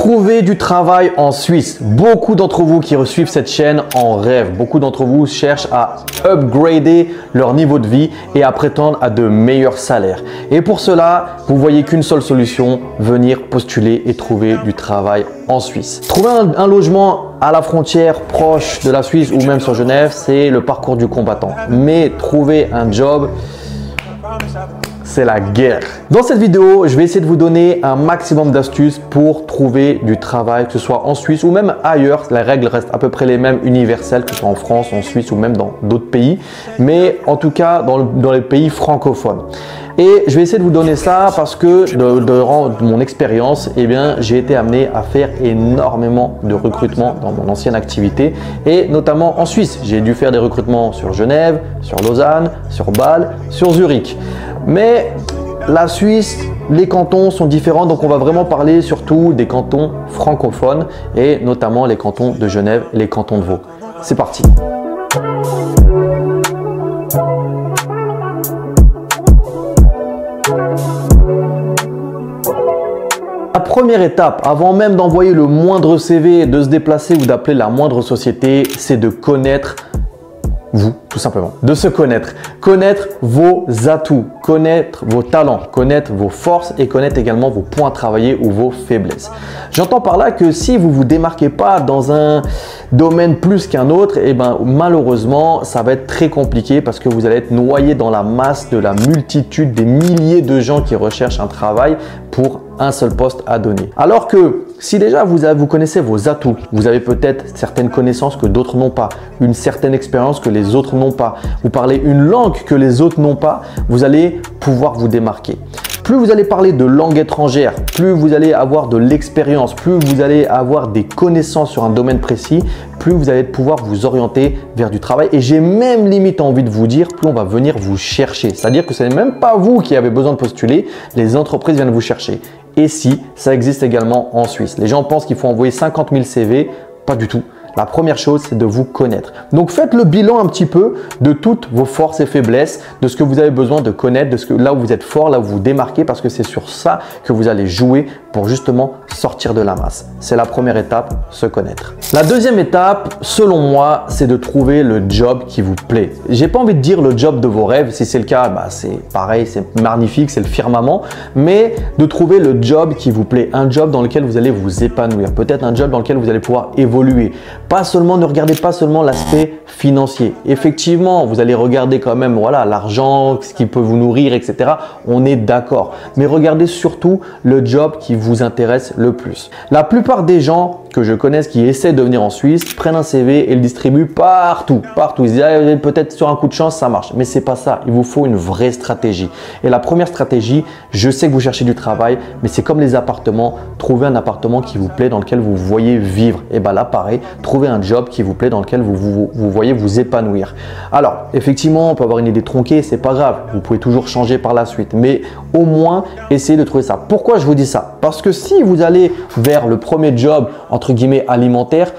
Trouver du travail en Suisse. Beaucoup d'entre vous qui suivent cette chaîne en rêvent. Beaucoup d'entre vous cherchent à upgrader leur niveau de vie et à prétendre à de meilleurs salaires. Et pour cela, vous voyez qu'une seule solution, venir postuler et trouver du travail en Suisse. Trouver un logement à la frontière proche de la Suisse ou même sur Genève, c'est le parcours du combattant. Mais trouver un job, c'est la guerre. Dans cette vidéo, je vais essayer de vous donner un maximum d'astuces pour trouver du travail, que ce soit en Suisse ou même ailleurs. Les règles restent à peu près les mêmes, universelles, que ce soit en France, en Suisse ou même dans d'autres pays. Mais en tout cas, dans les pays francophones. Et je vais essayer de vous donner ça parce que de mon expérience, eh bien, j'ai été amené à faire énormément de recrutements dans mon ancienne activité et notamment en Suisse. J'ai dû faire des recrutements sur Genève, sur Lausanne, sur Bâle, sur Zurich. Mais la Suisse, les cantons sont différents, donc on va vraiment parler surtout des cantons francophones et notamment les cantons de Genève et les cantons de Vaud. C'est parti! La première étape, avant même d'envoyer le moindre CV, de se déplacer ou d'appeler la moindre société, c'est de connaître vous, tout simplement. De se connaître. Connaître vos atouts, connaître vos talents, connaître vos forces et connaître également vos points à travailler ou vos faiblesses. J'entends par là que si vous ne vous démarquez pas dans un domaine plus qu'un autre, eh ben, malheureusement, ça va être très compliqué parce que vous allez être noyé dans la masse de la multitude des milliers de gens qui recherchent un travail pour un seul poste à donner. Alors que si déjà vous connaissez vos atouts, vous avez peut-être certaines connaissances que d'autres n'ont pas, une certaine expérience que les autres n'ont pas, vous parlez une langue que les autres n'ont pas, vous allez pouvoir vous démarquer. Plus vous allez parler de langue étrangère, plus vous allez avoir de l'expérience, plus vous allez avoir des connaissances sur un domaine précis, plus vous allez pouvoir vous orienter vers du travail. Et j'ai même limite envie de vous dire, plus on va venir vous chercher. C'est-à-dire que ce n'est même pas vous qui avez besoin de postuler, les entreprises viennent vous chercher. Et si, ça existe également en Suisse. Les gens pensent qu'il faut envoyer 50 000 CV, pas du tout. La première chose, c'est de vous connaître. Donc, faites le bilan un petit peu de toutes vos forces et faiblesses, de ce que vous avez besoin de connaître, de là où vous êtes fort, là où vous vous démarquez, parce que c'est sur ça que vous allez jouer pour justement sortir de la masse. C'est la première étape, se connaître. La deuxième étape, selon moi, c'est de trouver le job qui vous plaît. J'ai pas envie de dire le job de vos rêves. Si c'est le cas, bah, c'est pareil, c'est magnifique, c'est le firmament. Mais de trouver le job qui vous plaît, un job dans lequel vous allez vous épanouir. Peut-être un job dans lequel vous allez pouvoir évoluer. Ne regardez pas seulement l'aspect financier. Effectivement, vous allez regarder quand même voilà, l'argent, ce qui peut vous nourrir, etc. On est d'accord. Mais regardez surtout le job qui vous intéresse le plus. La plupart des gens que je connaisse qui essaient de venir en Suisse prennent un CV et le distribuent partout. Ils se disent peut-être sur un coup de chance ça marche, mais c'est pas ça. Il vous faut une vraie stratégie. Et la première stratégie, je sais que vous cherchez du travail, mais c'est comme les appartements. Trouvez un appartement qui vous plaît, dans lequel vous voyez vivre. Et bien là, pareil, trouvez un job qui vous plaît, dans lequel vous voyez vous épanouir. Alors, effectivement, on peut avoir une idée tronquée, c'est pas grave. Vous pouvez toujours changer par la suite, mais au moins essayez de trouver ça. Pourquoi je vous dis ça? Parce que si vous allez vers le premier job entre guillemets alimentaire,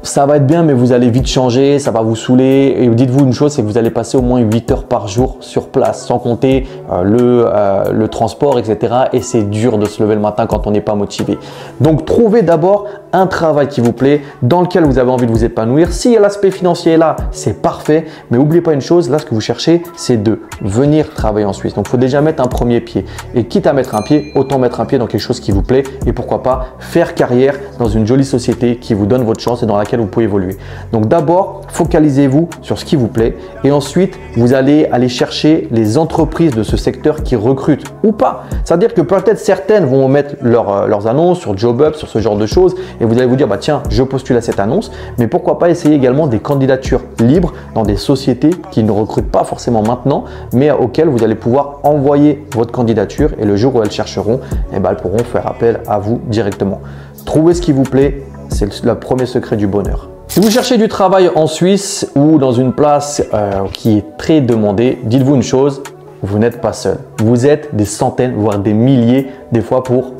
ça va être bien, mais vous allez vite changer, ça va vous saouler. Et dites-vous une chose, c'est que vous allez passer au moins 8 heures par jour sur place, sans compter le transport, etc. Et c'est dur de se lever le matin quand on n'est pas motivé. Donc, trouvez d'abord un travail qui vous plaît, dans lequel vous avez envie de vous épanouir. Si l'aspect financier est là, c'est parfait. Mais n'oubliez pas une chose, là, ce que vous cherchez, c'est de venir travailler en Suisse. Donc, il faut déjà mettre un premier pied. Et quitte à mettre un pied, autant mettre un pied dans quelque chose qui vous plaît. Et pourquoi pas faire carrière dans une jolie société qui vous donne votre chance et dans laquelle vous pouvez évoluer. Donc d'abord, focalisez-vous sur ce qui vous plaît et ensuite, vous allez aller chercher les entreprises de ce secteur qui recrutent ou pas. C'est-à-dire que peut-être certaines vont mettre leurs annonces sur JobUp, sur ce genre de choses et vous allez vous dire, bah tiens, je postule à cette annonce, mais pourquoi pas essayer également des candidatures libres dans des sociétés qui ne recrutent pas forcément maintenant, mais auxquelles vous allez pouvoir envoyer votre candidature et le jour où elles chercheront, eh ben, elles pourront faire appel à vous directement. Trouvez ce qui vous plaît. C'est le premier secret du bonheur. Si vous cherchez du travail en Suisse ou dans une place qui est très demandée, dites-vous une chose, vous n'êtes pas seul. Vous êtes des centaines, voire des milliers, des fois pour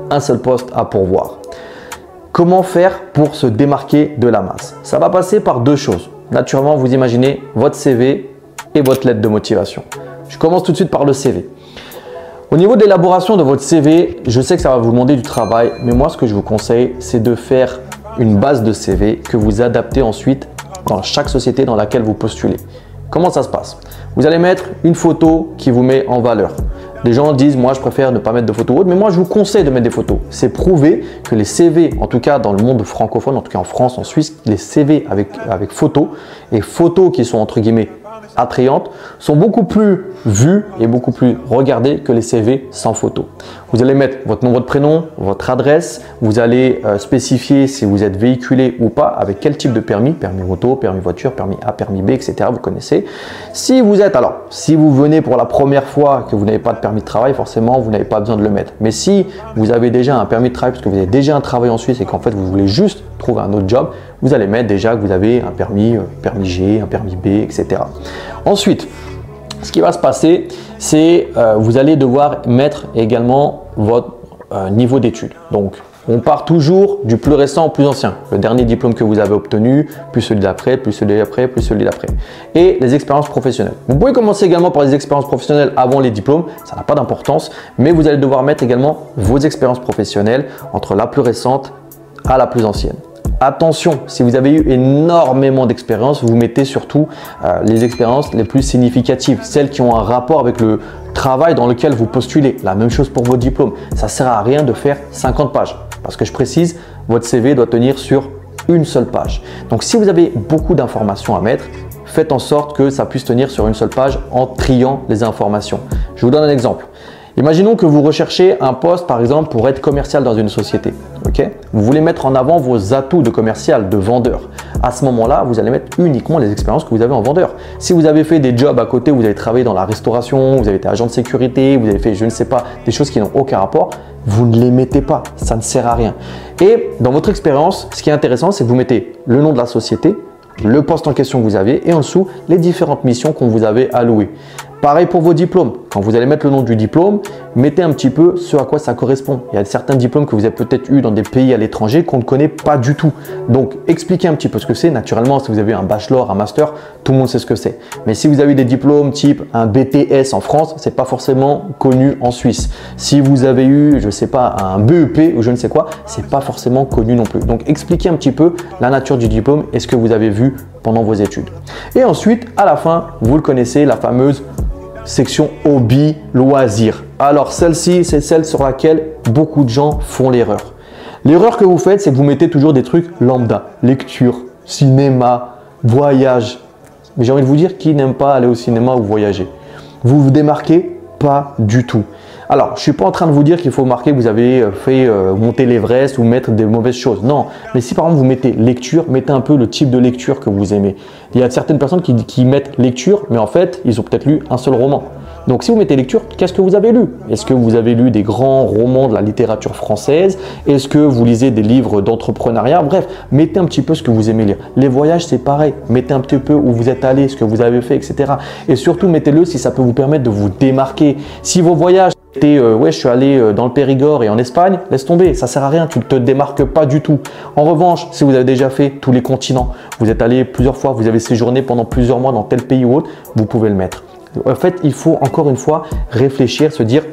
un seul poste à pourvoir. Comment faire pour se démarquer de la masse? Ça va passer par deux choses. Naturellement, vous imaginez votre CV et votre lettre de motivation. Je commence tout de suite par le CV. Au niveau de l'élaboration de votre CV, je sais que ça va vous demander du travail, mais moi ce que je vous conseille, c'est de faire une base de CV que vous adaptez ensuite dans chaque société dans laquelle vous postulez. Comment ça se passe? Vous allez mettre une photo qui vous met en valeur. Les gens disent, moi je préfère ne pas mettre de photos hautes, mais moi je vous conseille de mettre des photos. C'est prouvé que les CV, en tout cas dans le monde francophone, en tout cas en France, en Suisse, les CV avec photos et photos qui sont entre guillemets attrayantes sont beaucoup plus vues et beaucoup plus regardées que les CV sans photo. Vous allez mettre votre nom, votre prénom, votre adresse. Vous allez spécifier si vous êtes véhiculé ou pas, avec quel type de permis, permis moto, permis voiture, permis A, permis B, etc. Vous connaissez. Si vous venez pour la première fois que vous n'avez pas de permis de travail, forcément, vous n'avez pas besoin de le mettre. Mais si vous avez déjà un permis de travail, parce que vous avez déjà un travail en Suisse et qu'en fait, vous voulez juste trouver un autre job, vous allez mettre déjà que vous avez un permis G, un permis B, etc. Ensuite, ce qui va se passer, c'est vous allez devoir mettre également votre niveau d'études. Donc, on part toujours du plus récent au plus ancien. Le dernier diplôme que vous avez obtenu, plus celui d'après, plus celui d'après, plus celui d'après. Et les expériences professionnelles. Vous pouvez commencer également par les expériences professionnelles avant les diplômes. Ça n'a pas d'importance. Mais vous allez devoir mettre également vos expériences professionnelles entre la plus récente à la plus ancienne. Attention, si vous avez eu énormément d'expériences, vous mettez surtout les expériences les plus significatives, celles qui ont un rapport avec le travail dans lequel vous postulez. La même chose pour vos diplômes. Ça ne sert à rien de faire 50 pages. Parce que je précise, votre CV doit tenir sur une seule page. Donc si vous avez beaucoup d'informations à mettre, faites en sorte que ça puisse tenir sur une seule page en triant les informations. Je vous donne un exemple. Imaginons que vous recherchez un poste, par exemple, pour être commercial dans une société. Okay? Vous voulez mettre en avant vos atouts de commercial, de vendeur. À ce moment-là, vous allez mettre uniquement les expériences que vous avez en vendeur. Si vous avez fait des jobs à côté, vous avez travaillé dans la restauration, vous avez été agent de sécurité, vous avez fait, je ne sais pas, des choses qui n'ont aucun rapport, vous ne les mettez pas. Ça ne sert à rien. Et dans votre expérience, ce qui est intéressant, c'est que vous mettez le nom de la société, le poste en question que vous avez et en dessous, les différentes missions qu'on vous avait allouées. Pareil pour vos diplômes. Quand vous allez mettre le nom du diplôme, mettez un petit peu ce à quoi ça correspond. Il y a certains diplômes que vous avez peut-être eu dans des pays à l'étranger qu'on ne connaît pas du tout. Donc, expliquez un petit peu ce que c'est. Naturellement, si vous avez un bachelor, un master, tout le monde sait ce que c'est. Mais si vous avez des diplômes type un BTS en France, c'est pas forcément connu en Suisse. Si vous avez eu, je ne sais pas, un BEP ou je ne sais quoi, c'est pas forcément connu non plus. Donc, expliquez un petit peu la nature du diplôme et ce que vous avez vu pendant vos études. Et ensuite, à la fin, vous le connaissez, la fameuse section hobby, loisirs. Alors celle-ci, c'est celle sur laquelle beaucoup de gens font l'erreur. L'erreur que vous faites, c'est que vous mettez toujours des trucs lambda, lecture, cinéma, voyage. Mais j'ai envie de vous dire, qui n'aime pas aller au cinéma ou voyager? Vous vous démarquez pas du tout. Alors, je ne suis pas en train de vous dire qu'il faut marquer que vous avez fait monter l'Everest ou mettre des mauvaises choses. Non, mais si par exemple vous mettez lecture, mettez un peu le type de lecture que vous aimez. Il y a certaines personnes qui mettent lecture, mais en fait, ils ont peut-être lu un seul roman. Donc, si vous mettez lecture, qu'est-ce que vous avez lu? Est-ce que vous avez lu des grands romans de la littérature française? Est-ce que vous lisez des livres d'entrepreneuriat? Bref, mettez un petit peu ce que vous aimez lire. Les voyages, c'est pareil. Mettez un petit peu où vous êtes allé, ce que vous avez fait, etc. Et surtout, mettez-le si ça peut vous permettre de vous démarquer. Si vos voyages ouais, je suis allé dans le Périgord et en Espagne, laisse tomber, ça sert à rien, tu ne te démarques pas du tout. En revanche, si vous avez déjà fait tous les continents, vous êtes allé plusieurs fois, vous avez séjourné pendant plusieurs mois dans tel pays ou autre, vous pouvez le mettre. En fait, il faut encore une fois réfléchir, se dire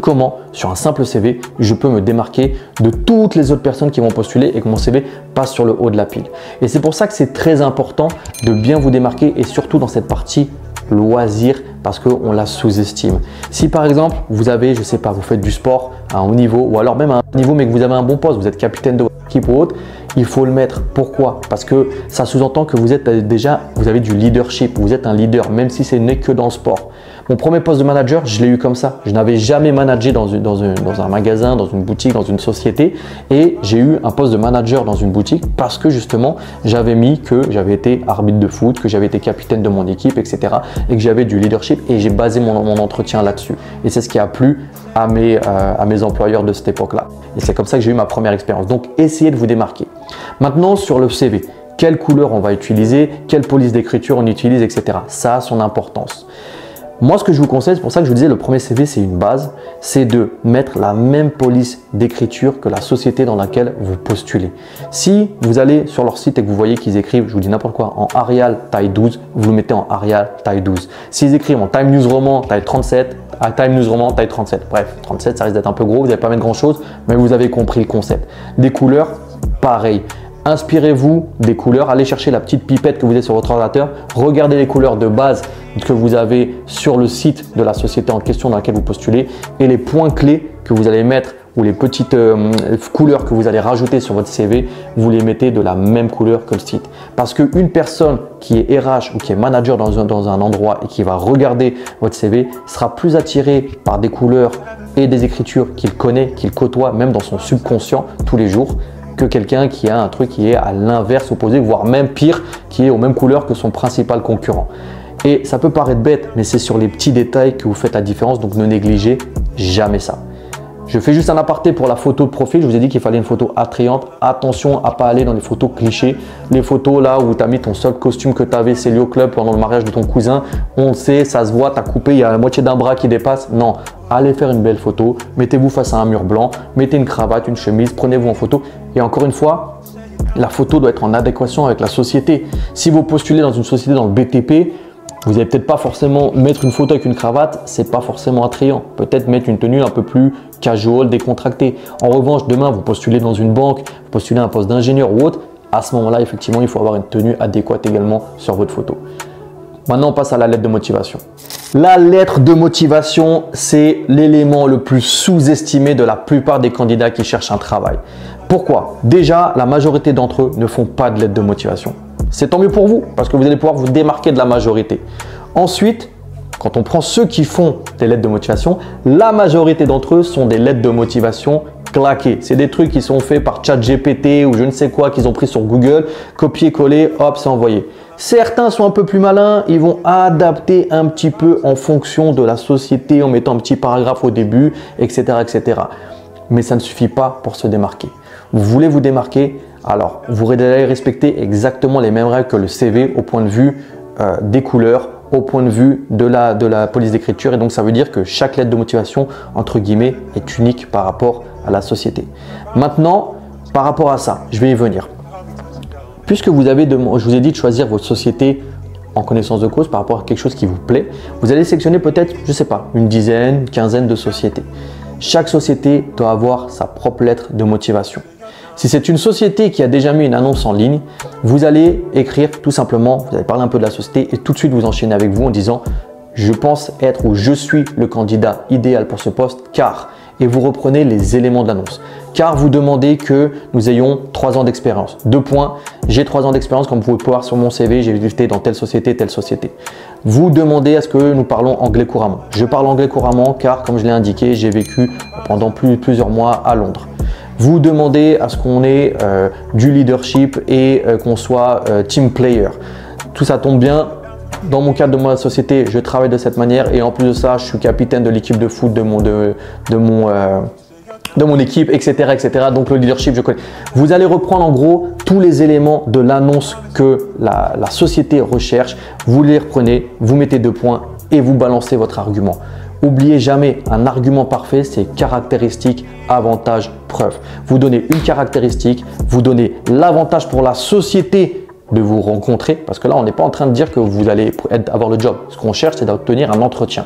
comment, sur un simple CV, je peux me démarquer de toutes les autres personnes qui vont postuler et que mon CV passe sur le haut de la pile. Et c'est pour ça que c'est très important de bien vous démarquer et surtout dans cette partie loisir parce qu'on la sous-estime. Si par exemple vous avez, je sais pas, vous faites du sport à un haut niveau ou alors même à un haut niveau mais que vous avez un bon poste, vous êtes capitaine de votre équipe ou autre, il faut le mettre. Pourquoi? Parce que ça sous-entend que vous êtes déjà, vous avez du leadership, vous êtes un leader même si ce n'est que dans le sport. Mon premier poste de manager, je l'ai eu comme ça. Je n'avais jamais managé dans un magasin, dans une boutique, dans une société et j'ai eu un poste de manager dans une boutique parce que justement, j'avais mis que j'avais été arbitre de foot, que j'avais été capitaine de mon équipe, etc. et que j'avais du leadership et j'ai basé mon entretien là-dessus. Et c'est ce qui a plu à mes employeurs de cette époque-là. Et c'est comme ça que j'ai eu ma première expérience. Donc, essayez de vous démarquer. Maintenant, sur le CV, quelle couleur on va utiliser, quelle police d'écriture on utilise, etc. Ça a son importance. Moi, ce que je vous conseille, c'est pour ça que je vous disais, le premier CV, c'est une base, c'est de mettre la même police d'écriture que la société dans laquelle vous postulez. Si vous allez sur leur site et que vous voyez qu'ils écrivent, je vous dis n'importe quoi, en Arial taille 12, vous le mettez en Arial taille 12. S'ils écrivent en Time News Roman taille 37, à Time News Roman, taille 37. Bref, 37, ça risque d'être un peu gros, vous n'allez pas mettre grand chose, mais vous avez compris le concept. Des couleurs, pareil. Inspirez-vous des couleurs, allez chercher la petite pipette que vous avez sur votre ordinateur, regardez les couleurs de base que vous avez sur le site de la société en question dans laquelle vous postulez et les points clés que vous allez mettre ou les petites couleurs que vous allez rajouter sur votre CV, vous les mettez de la même couleur que le site. Parce qu'une personne qui est RH ou qui est manager dans un endroit et qui va regarder votre CV sera plus attiré par des couleurs et des écritures qu'il connaît, qu'il côtoie même dans son subconscient tous les jours, que quelqu'un qui a un truc qui est à l'inverse opposé, voire même pire, qui est aux mêmes couleurs que son principal concurrent. Et ça peut paraître bête, mais c'est sur les petits détails que vous faites la différence, donc ne négligez jamais ça. Je fais juste un aparté pour la photo de profil. Je vous ai dit qu'il fallait une photo attrayante. Attention à ne pas aller dans les photos clichés. Les photos là où tu as mis ton seul costume que tu avais, c'est au club pendant le mariage de ton cousin. On le sait, ça se voit, tu as coupé, il y a la moitié d'un bras qui dépasse. Non, allez faire une belle photo. Mettez-vous face à un mur blanc. Mettez une cravate, une chemise, prenez-vous en photo. Et encore une fois, la photo doit être en adéquation avec la société. Si vous postulez dans une société dans le BTP, vous n'allez peut-être pas forcément mettre une photo avec une cravate, c'est pas forcément attrayant. Peut-être mettre une tenue un peu plus casual, décontractée. En revanche, demain, vous postulez dans une banque, vous postulez un poste d'ingénieur ou autre, à ce moment-là, effectivement, il faut avoir une tenue adéquate également sur votre photo. Maintenant, on passe à la lettre de motivation. La lettre de motivation, c'est l'élément le plus sous-estimé de la plupart des candidats qui cherchent un travail. Pourquoi? Déjà, la majorité d'entre eux ne font pas de lettre de motivation. C'est tant mieux pour vous parce que vous allez pouvoir vous démarquer de la majorité. Ensuite, quand on prend ceux qui font des lettres de motivation, la majorité d'entre eux sont des lettres de motivation claquées. C'est des trucs qui sont faits par ChatGPT ou je ne sais quoi qu'ils ont pris sur Google, copier-coller, hop, c'est envoyé. Certains sont un peu plus malins, ils vont adapter un petit peu en fonction de la société en mettant un petit paragraphe au début, etc., etc. Mais ça ne suffit pas pour se démarquer. Vous voulez vous démarquer? Alors, vous allez respecter exactement les mêmes règles que le CV au point de vue des couleurs, au point de vue de la police d'écriture. Et donc, ça veut dire que chaque lettre de motivation, entre guillemets, est unique par rapport à la société. Maintenant, par rapport à ça, je vais y venir. Puisque je vous ai dit de choisir votre société en connaissance de cause par rapport à quelque chose qui vous plaît, vous allez sélectionner peut-être, je ne sais pas, une dizaine, une quinzaine de sociétés. Chaque société doit avoir sa propre lettre de motivation. Si c'est une société qui a déjà mis une annonce en ligne, vous allez écrire tout simplement, vous allez parler un peu de la société et tout de suite vous enchaînez avec vous en disant « Je pense être ou je suis le candidat idéal pour ce poste car… » et vous reprenez les éléments de l'annonce. Car vous demandez que nous ayons 3 ans d'expérience. 2 points, j'ai 3 ans d'expérience comme vous pouvez voir sur mon CV, j'ai été dans telle société, telle société. Vous demandez à ce que nous parlons anglais couramment. Je parle anglais couramment car comme je l'ai indiqué, j'ai vécu pendant plusieurs mois à Londres. Vous demandez à ce qu'on ait du leadership et qu'on soit team player. Tout ça tombe bien. Dans mon cadre de ma société, je travaille de cette manière et en plus de ça, je suis capitaine de l'équipe de foot de mon équipe, etc., etc. Donc le leadership, je connais. Vous allez reprendre en gros tous les éléments de l'annonce que la société recherche. Vous les reprenez, vous mettez 2 points et vous balancez votre argument. Oubliez jamais, un argument parfait, c'est caractéristique, avantage, preuve. Vous donnez une caractéristique, vous donnez l'avantage pour la société de vous rencontrer, parce que là, on n'est pas en train de dire que vous allez avoir le job. Ce qu'on cherche, c'est d'obtenir un entretien.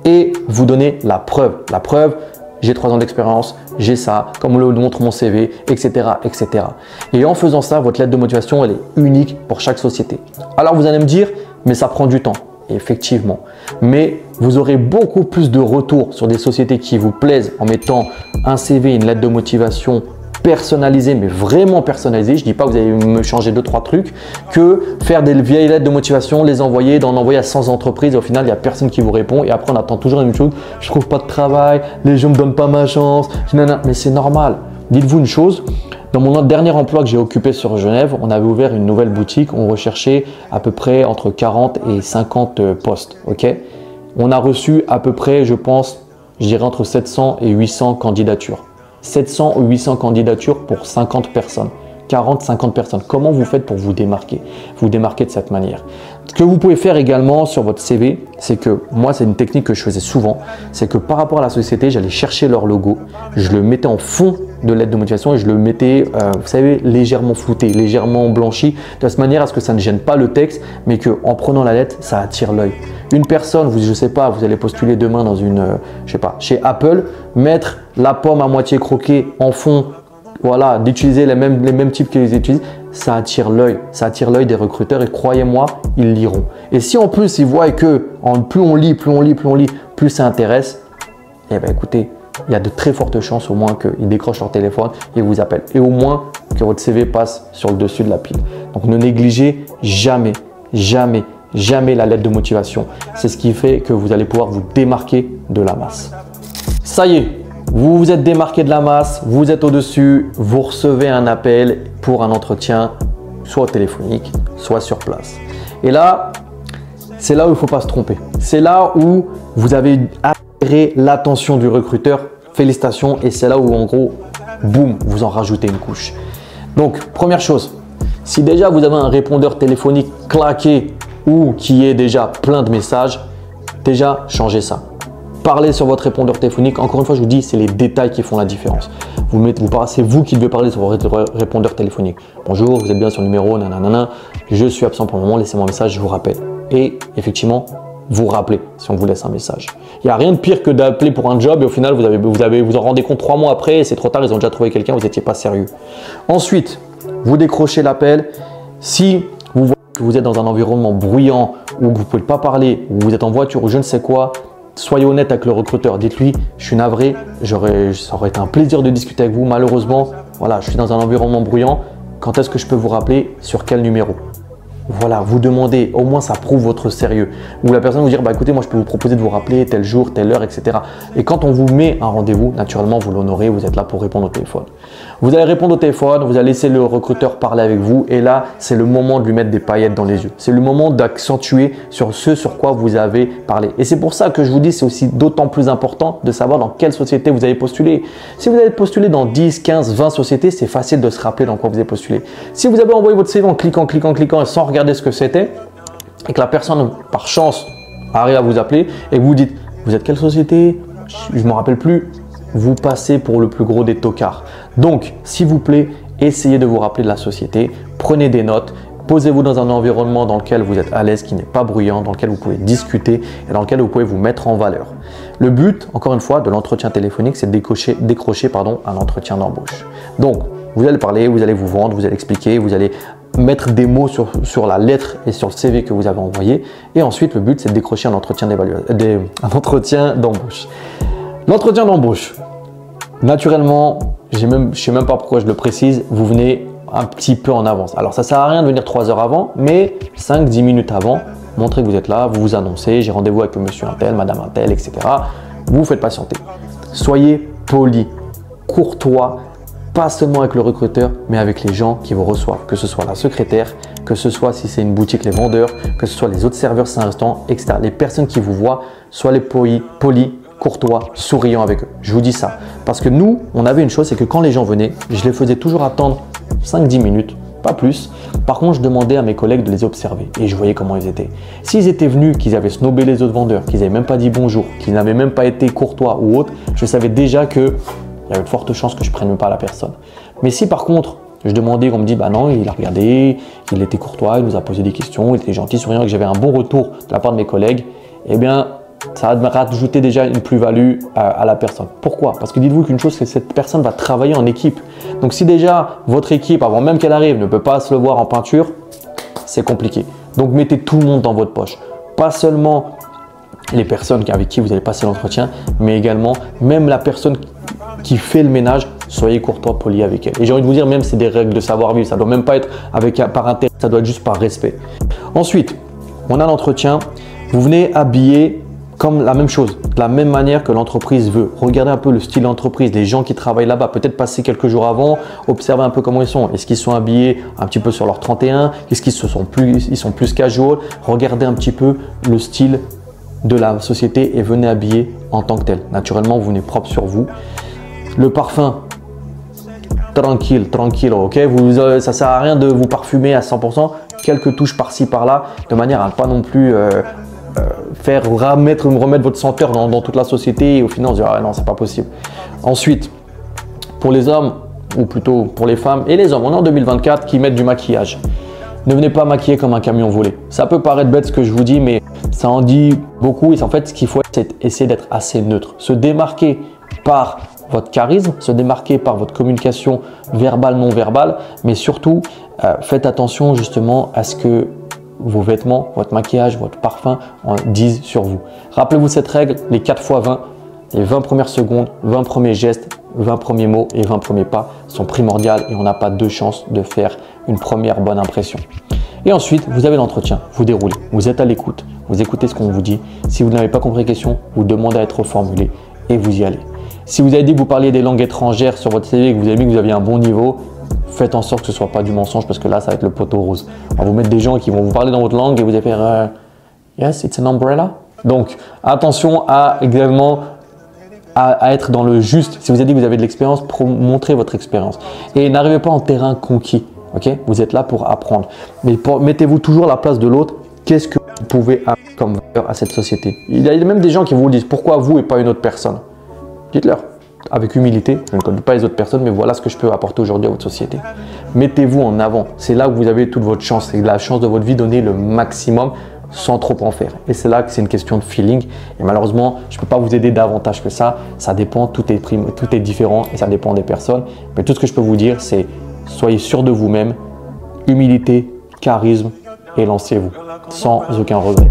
Et vous donnez la preuve. La preuve, j'ai 3 ans d'expérience, j'ai ça, comme le montre mon CV, etc., etc. Et en faisant ça, votre lettre de motivation, elle est unique pour chaque société. Alors, vous allez me dire, mais ça prend du temps. Effectivement, mais vous aurez beaucoup plus de retours sur des sociétés qui vous plaisent en mettant un CV, une lettre de motivation personnalisée, mais vraiment personnalisée. Je ne dis pas que vous allez me changer 2-3 trucs, que faire des vieilles lettres de motivation, les envoyer, d'en envoyer à 100 entreprises et au final, il n'y a personne qui vous répond et après, on attend toujours la même chose. Je ne trouve pas de travail, les gens ne me donnent pas ma chance, mais c'est normal. Dites-vous une chose. Dans mon dernier emploi que j'ai occupé sur Genève, on avait ouvert une nouvelle boutique. On recherchait à peu près entre 40 et 50 postes. Okay, on a reçu à peu près, je pense, je dirais entre 700 et 800 candidatures. 700 ou 800 candidatures pour 50 personnes. 40, 50 personnes. Comment vous faites pour vous démarquer? Vous démarquer de cette manière. Ce que vous pouvez faire également sur votre CV, c'est que moi, c'est une technique que je faisais souvent, c'est que par rapport à la société, j'allais chercher leur logo, je le mettais en fond de lettre de motivation et je le mettais, vous savez, légèrement flouté, légèrement blanchi, de cette manière à ce que ça ne gêne pas le texte, mais qu'en prenant la lettre, ça attire l'œil. Une personne, je ne sais pas, vous allez postuler demain dans une, je sais pas, chez Apple, mettre la pomme à moitié croquée en fond, voilà, d'utiliser les mêmes types qu'ils utilisent, ça attire l'œil des recruteurs et croyez-moi, ils liront. Et si en plus ils voient que plus on lit, plus ça intéresse, eh bien écoutez, il y a de très fortes chances au moins qu'ils décrochent leur téléphone et vous appellent. Et au moins que votre CV passe sur le dessus de la pile. Donc ne négligez jamais, jamais, jamais la lettre de motivation. C'est ce qui fait que vous allez pouvoir vous démarquer de la masse. Ça y est, vous vous êtes démarqué de la masse, vous êtes au-dessus, vous recevez un appel pour un entretien, soit téléphonique, soit sur place. Et là, c'est là où il ne faut pas se tromper. C'est là où vous avez attiré l'attention du recruteur. Félicitations. Et c'est là où, en gros, boum, vous en rajoutez une couche. Donc, première chose, si déjà vous avez un répondeur téléphonique claqué ou qui est déjà plein de messages, déjà changez ça. Parlez sur votre répondeur téléphonique. Encore une fois, je vous dis, c'est les détails qui font la différence. C'est vous qui devez parler sur votre répondeur téléphonique. Bonjour, vous êtes bien sur le numéro, nanana, je suis absent pour le moment, laissez-moi un message, je vous rappelle. Et effectivement, vous rappelez si on vous laisse un message. Il n'y a rien de pire que d'appeler pour un job et au final, vous en rendez compte 3 mois après et c'est trop tard, ils ont déjà trouvé quelqu'un, vous n'étiez pas sérieux. Ensuite, vous décrochez l'appel. Si vous voyez que vous êtes dans un environnement bruyant ou que vous ne pouvez pas parler, ou vous êtes en voiture ou je ne sais quoi, soyez honnête avec le recruteur. Dites-lui, je suis navré, ça aurait été un plaisir de discuter avec vous. Malheureusement, voilà, je suis dans un environnement bruyant. Quand est-ce que je peux vous rappeler? Sur quel numéro? Voilà, vous demandez, au moins ça prouve votre sérieux. Ou la personne vous dire, bah écoutez, moi je peux vous proposer de vous rappeler tel jour, telle heure, etc. Et quand on vous met un rendez-vous, naturellement vous l'honorez, vous êtes là pour répondre au téléphone. Vous allez répondre au téléphone, vous allez laisser le recruteur parler avec vous et là, c'est le moment de lui mettre des paillettes dans les yeux. C'est le moment d'accentuer sur ce sur quoi vous avez parlé. Et c'est pour ça que je vous dis, c'est aussi d'autant plus important de savoir dans quelle société vous avez postulé. Si vous avez postulé dans 10, 15, 20 sociétés, c'est facile de se rappeler dans quoi vous avez postulé. Si vous avez envoyé votre CV en cliquant et sans regarder ce que c'était et que la personne par chance arrive à vous appeler et que vous dites vous êtes quelle société, je ne me rappelle plus, vous passez pour le plus gros des tocards. Donc s'il vous plaît, essayez de vous rappeler de la société, prenez des notes, posez-vous dans un environnement dans lequel vous êtes à l'aise, qui n'est pas bruyant, dans lequel vous pouvez discuter et dans lequel vous pouvez vous mettre en valeur. Le but, encore une fois, de l'entretien téléphonique, c'est de décrocher un entretien d'embauche. Donc vous allez parler, vous allez vous vendre, vous allez expliquer, vous allez mettre des mots sur la lettre et sur le CV que vous avez envoyé. Et ensuite, le but, c'est de décrocher un entretien d'embauche. L'entretien d'embauche, naturellement, je ne sais même pas pourquoi je le précise, vous venez un petit peu en avance. Alors, ça ne sert à rien de venir 3 heures avant, mais 5-10 minutes avant, montrez que vous êtes là, vous vous annoncez, j'ai rendez-vous avec monsieur un tel, madame un tel, etc. Vous vous faites patienter. Soyez poli, courtois, pas seulement avec le recruteur, mais avec les gens qui vous reçoivent, que ce soit la secrétaire, que ce soit si c'est une boutique, les vendeurs, que ce soit les autres serveurs, si c'est un restaurant, etc. Les personnes qui vous voient, soyez polis, courtois, souriants avec eux. Je vous dis ça parce que nous, on avait une chose, c'est que quand les gens venaient, je les faisais toujours attendre 5-10 minutes, pas plus. Par contre, je demandais à mes collègues de les observer et je voyais comment ils étaient. S'ils étaient venus, qu'ils avaient snobé les autres vendeurs, qu'ils n'avaient même pas dit bonjour, qu'ils n'avaient même pas été courtois ou autre, je savais déjà que il y avait de fortes chances que je ne prenne pas la personne. Mais si par contre, je demandais, on me dit, bah non, il a regardé, il était courtois, il nous a posé des questions, il était gentil, souriant, et que j'avais un bon retour de la part de mes collègues, eh bien, ça va me rajouter déjà une plus-value à la personne. Pourquoi? Parce que dites-vous qu'une chose, c'est que cette personne va travailler en équipe. Donc si déjà votre équipe, avant même qu'elle arrive, ne peut pas se le voir en peinture, c'est compliqué. Donc mettez tout le monde dans votre poche. Pas seulement les personnes avec qui vous allez passer l'entretien, mais également même la personne qui fait le ménage, soyez courtois, poli avec elle. Et j'ai envie de vous dire, même c'est des règles de savoir-vivre, ça ne doit même pas être par intérêt, ça doit être juste par respect. Ensuite, on a l'entretien, vous venez habillé comme la même chose, de la même manière que l'entreprise veut. Regardez un peu le style d'entreprise, les gens qui travaillent là-bas, peut-être passer quelques jours avant, observez un peu comment ils sont. Est-ce qu'ils sont habillés un petit peu sur leur 31? Est-ce qu'ils sont plus casual? Regardez un petit peu le style de la société et venez habiller en tant que tel. Naturellement, vous venez propre sur vous. Le parfum, tranquille, tranquille, ok? Ça sert à rien de vous parfumer à 100%, quelques touches par-ci, par-là, de manière à ne pas non plus remettre votre senteur dans toute la société et au final on se dit ah non, c'est pas possible. Ensuite, pour les hommes, ou plutôt pour les femmes et les hommes, on est en 2024 qui mettent du maquillage. Ne venez pas maquiller comme un camion volé. Ça peut paraître bête ce que je vous dis, mais ça en dit beaucoup. Et en fait, ce qu'il faut, c'est essayer d'être assez neutre. Se démarquer par votre charisme, se démarquer par votre communication verbale, non verbale, mais surtout, faites attention justement à ce que vos vêtements, votre maquillage, votre parfum en disent sur vous. Rappelez-vous cette règle, les 4 x 20, les 20 premières secondes, 20 premiers gestes, 20 premiers mots et 20 premiers pas sont primordiales et on n'a pas deux chances de faire une première bonne impression. Et ensuite, vous avez l'entretien, vous déroulez, vous êtes à l'écoute, vous écoutez ce qu'on vous dit. Si vous n'avez pas compris la question, vous demandez à être reformulé et vous y allez. Si vous avez dit que vous parliez des langues étrangères sur votre CV et que vous avez mis que vous aviez un bon niveau, faites en sorte que ce ne soit pas du mensonge parce que là, ça va être le poteau rose. On va vous mettre des gens qui vont vous parler dans votre langue et vous allez faire Yes, it's an umbrella. Donc, attention à également à être dans le juste. Si vous avez dit que vous avez de l'expérience, montrez votre expérience. Et n'arrivez pas en terrain conquis. Okay, vous êtes là pour apprendre. Mais mettez-vous toujours à la place de l'autre. Qu'est-ce que vous pouvez apporter comme valeur à cette société? Il y a même des gens qui vous disent pourquoi vous et pas une autre personne. Dites-leur avec humilité. Je ne connais pas les autres personnes, mais voilà ce que je peux apporter aujourd'hui à votre société. Mettez-vous en avant. C'est là où vous avez toute votre chance. C'est la chance de votre vie, donner le maximum sans trop en faire. Et c'est là que c'est une question de feeling. Et malheureusement, je ne peux pas vous aider davantage que ça. Ça dépend, tout est différent et ça dépend des personnes. Mais tout ce que je peux vous dire, c'est soyez sûr de vous-même, humilité, charisme et lancez-vous sans aucun regret.